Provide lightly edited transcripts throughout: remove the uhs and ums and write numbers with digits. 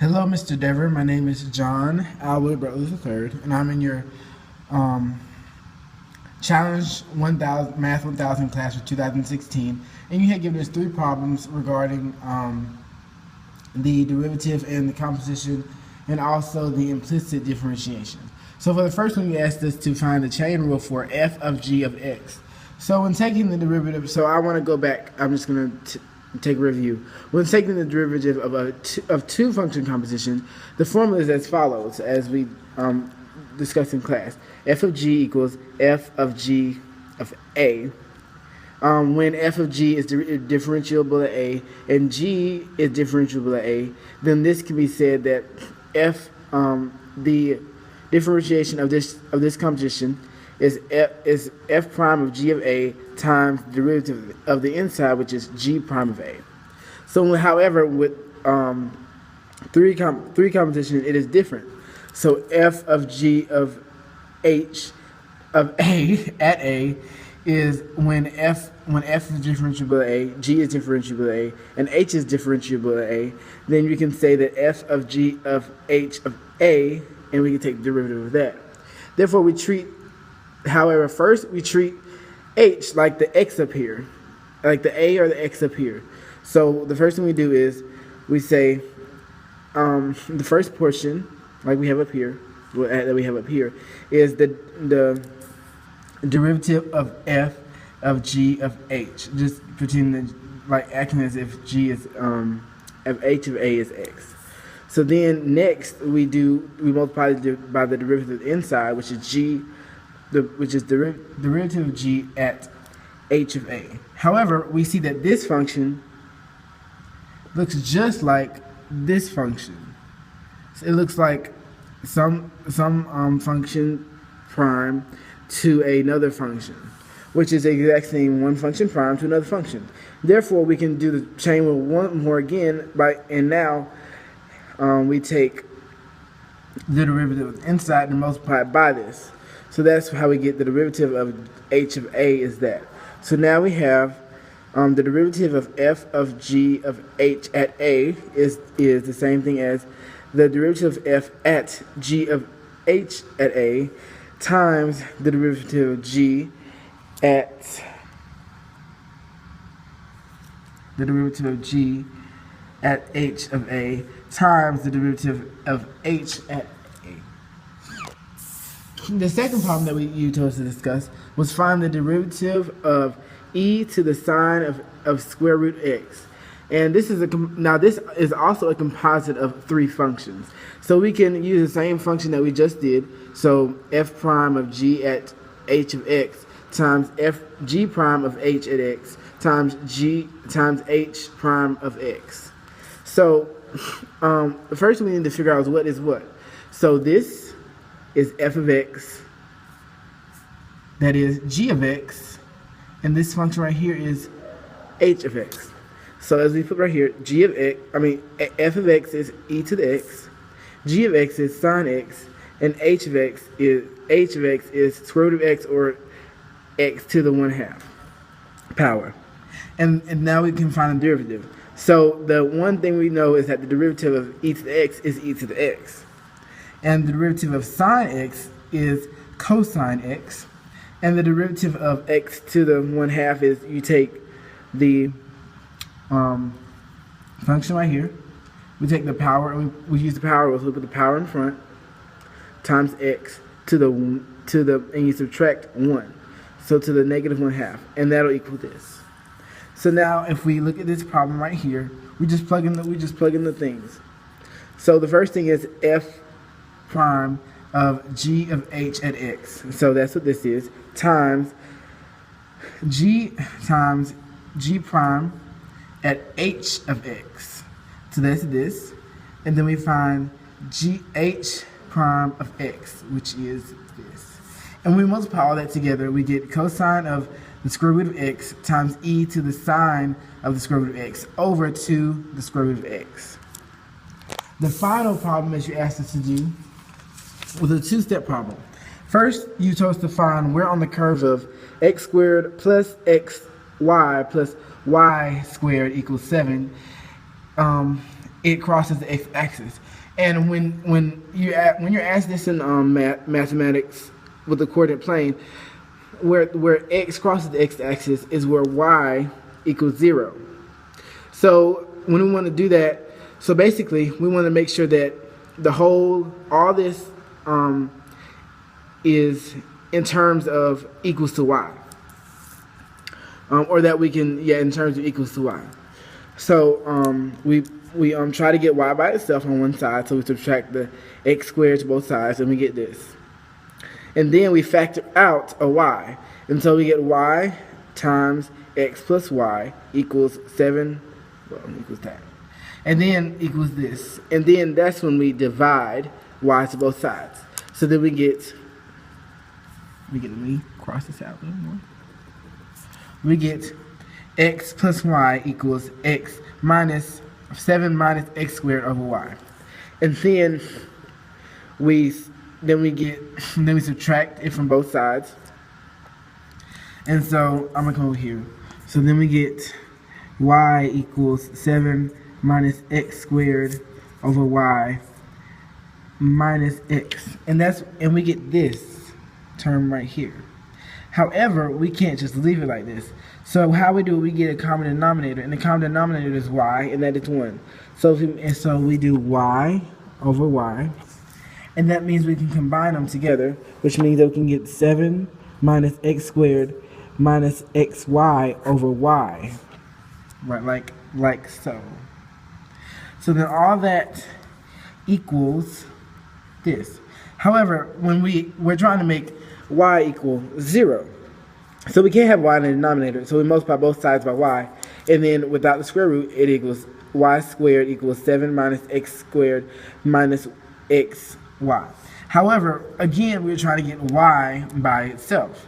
Hello, Mr. Dever. My name is John Alwood Butler III, and I'm in your um, Challenge 1000 Math 1000 class for 2016. And you had given us three problems regarding the derivative and the composition, and also the implicit differentiation. So for the first one, you asked us to find the chain rule for f of g of x. So when taking the derivative, so I want to go back. I'm just going to take a review. When taking the derivative of two function composition, the formula is as follows, as we discussed in class. F of g equals f of g of a. When f of g is differentiable to a and g is differentiable to a, then this can be said that the differentiation of this composition is f prime of g of a times the derivative of the inside, which is g prime of a. So, however, with three composition, it is different. So f of g of h of a at a is when f is differentiable to a, g is differentiable to a, and h is differentiable to a. Then you can say that f of g of h of a, and we can take the derivative of that. Therefore, first we treat h like the x up here, like the a or the x up here. So the first thing we do is we say the first portion, like we have up here, is the derivative of f of g of h. Just pretend like acting as if g is f h of a is x. So then next we multiply by the derivative inside, which is derivative of g at h of a. However, we see that this function looks just like this function. So it looks like some function prime to another function, which is the exact same one function prime to another function. Therefore, we can do the chain rule one more again now we take the derivative inside and multiply it by this. So that's how we get the derivative of h of a is that. So now we have the derivative of f of g of h at a is the same thing as the derivative of f at g of h at a times the derivative of g at h of a times the derivative of h at a. The second problem that you told us to discuss was find the derivative of e to the sine of square root x. And this is also a composite of three functions. So we can use the same function that we just did. So f prime of g at h of x times f g prime of h at x times h prime of x. So the first thing we need to figure out is what is what. So this is f of x, that is g of x, and this function right here is h of x. So as we put right here, f of x is e to the x, g of x is sine x, and h of x is square root of x, or x to the 1/2 power. And now we can find the derivative. So the one thing we know is that the derivative of e to the x is e to the x. And the derivative of sine x is cosine x. And the derivative of x to the 1/2 is you take the function right here. We take the power, and we use the power rule, so we put the power in front, times x and you subtract 1. So to the negative 1/2, and that'll equal this. So now if we look at this problem right here, we just plug in the things. So the first thing is f prime of g of h at x. So that's what this is, times g prime at h of x. So that's this. And then we find h prime of x, which is this. And when we multiply all that together, we get cosine of the square root of x times e to the sine of the square root of x over 2 the square root of x. The final problem that you asked us to do was a two-step problem. First, you told us to find where on the curve of x squared plus xy plus y squared equals 7 it crosses the x-axis. And when you're asked this in mathematics with the coordinate plane, where x crosses the x-axis is where y equals 0. So when we want to do that, so basically we want to make sure that all this is in terms of equals to y, or that we can in terms of equals to y. So we try to get y by itself on one side, so we subtract the x squared to both sides, and we get this. And then we factor out a y, and so we get y times x plus y equals 7, equals that. And then equals this. And then that's when we divide y to both sides. So then let me cross this out a little more. We get x plus y equals x minus 7 minus x squared over y. And then we subtract it from both sides. And so I'm gonna come over here. So then we get y equals 7 minus x squared over y minus x. And we get this term right here. However, we can't just leave it like this. So how we do it, we get a common denominator, and the common denominator is y, and that is 1. So we do y over y, and that means we can combine them together, which means that we can get 7 minus x squared minus xy over y, right? Like so. So then all that equals this. However, when we're trying to make y equal 0, so we can't have y in the denominator, so we multiply both sides by y, and then without the square root, it equals y squared equals 7 minus x squared minus xy. However, again, we're trying to get y by itself.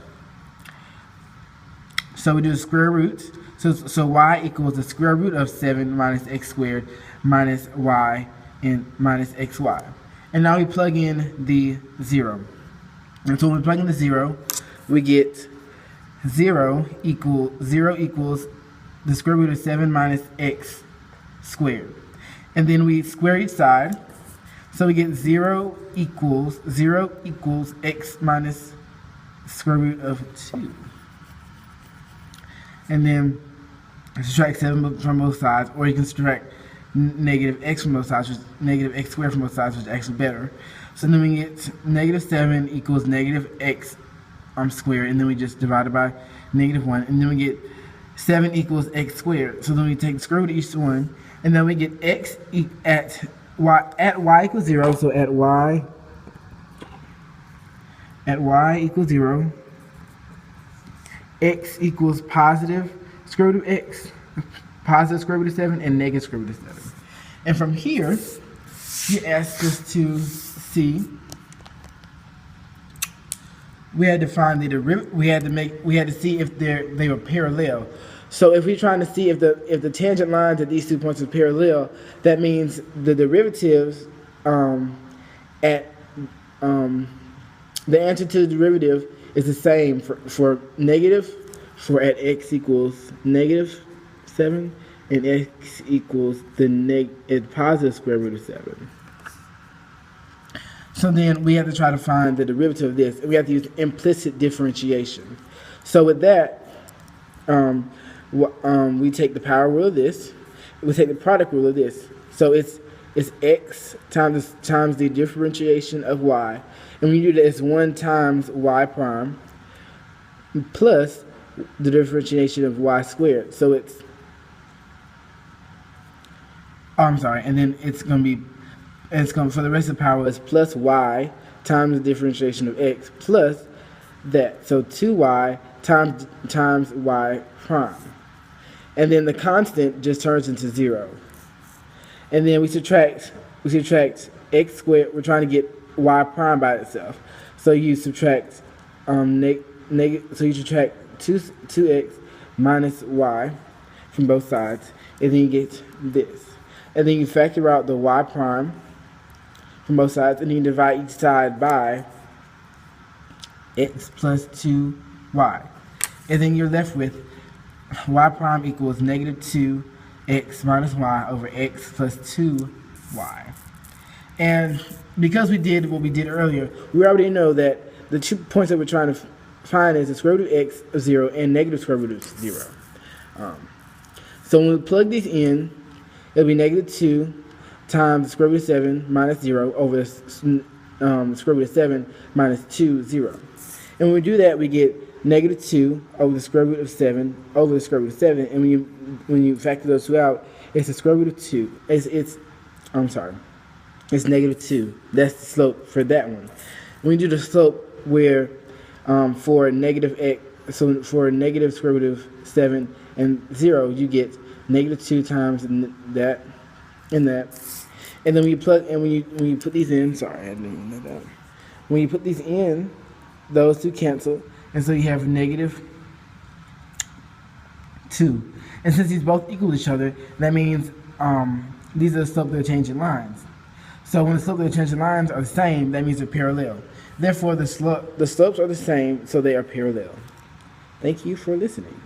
So we do the square root. So y equals the square root of 7 minus x squared minus y and minus xy. And now we plug in the 0. And so when we plug in the 0, we get 0 equals the square root of 7 minus x squared. And then we square each side. So we get 0 equals x minus square root of 2. And then subtract 7 from both sides, or you can subtract negative x from both sides, which is negative x squared from both sides, which is actually better. So then we get negative 7 equals negative x squared, and then we just divide it by negative 1, and then we get 7 equals x squared. So then we take the square root of each one, and then we get x at y equals 0. So at y equals 0, x equals positive square root of x, positive square root of 7, and negative square root of 7. And from here, you ask us to see. We had to find the derivative. We had to see if they were parallel. So if we're trying to see if the tangent lines at these 2 points are parallel, that means the derivatives the answer to the derivative is the same for at x equals negative 7 and x equals the positive square root of 7. So then we have to try to find the derivative of this, and we have to use implicit differentiation. So with that, we take the power rule of this, we take the product rule of this. So it's x times the differentiation of y, and we do that as 1 times y prime plus the differentiation of y squared. So and then for the rest of the power is plus y times the differentiation of x plus that. So 2y times y prime. And then the constant just turns into 0. And then we subtract x squared. We're trying to get y prime by itself. So you subtract so you subtract 2x minus y from both sides, and then you get this. And then you factor out the y prime from both sides, and then you divide each side by x plus 2y. And then you're left with y prime equals negative 2 x minus y over x plus 2y. And because we did what we did earlier, we already know that the 2 points that we're trying to find is the square root of x of 0 and negative square root of 0. So when we plug these in, it'll be negative 2 times the square root of 7 minus 0 over the square root of 7 minus 2, 0. And when we do that, we get negative 2 over the square root of 7 over the square root of 7. And when you factor those two out, it's the square root of 2. It's negative 2. That's the slope for that one. When you do the slope where for negative x, so for negative square root of 7 and 0, you get negative 2 times that and that. And then when you put these in, sorry, I didn't know that. When you put these in, those two cancel, and so you have negative 2. And since these both equal each other, that means these are the slope of the changing lines. So when the slope of the changing lines are the same, that means they're parallel. Therefore, the slopes are the same, so they are parallel. Thank you for listening.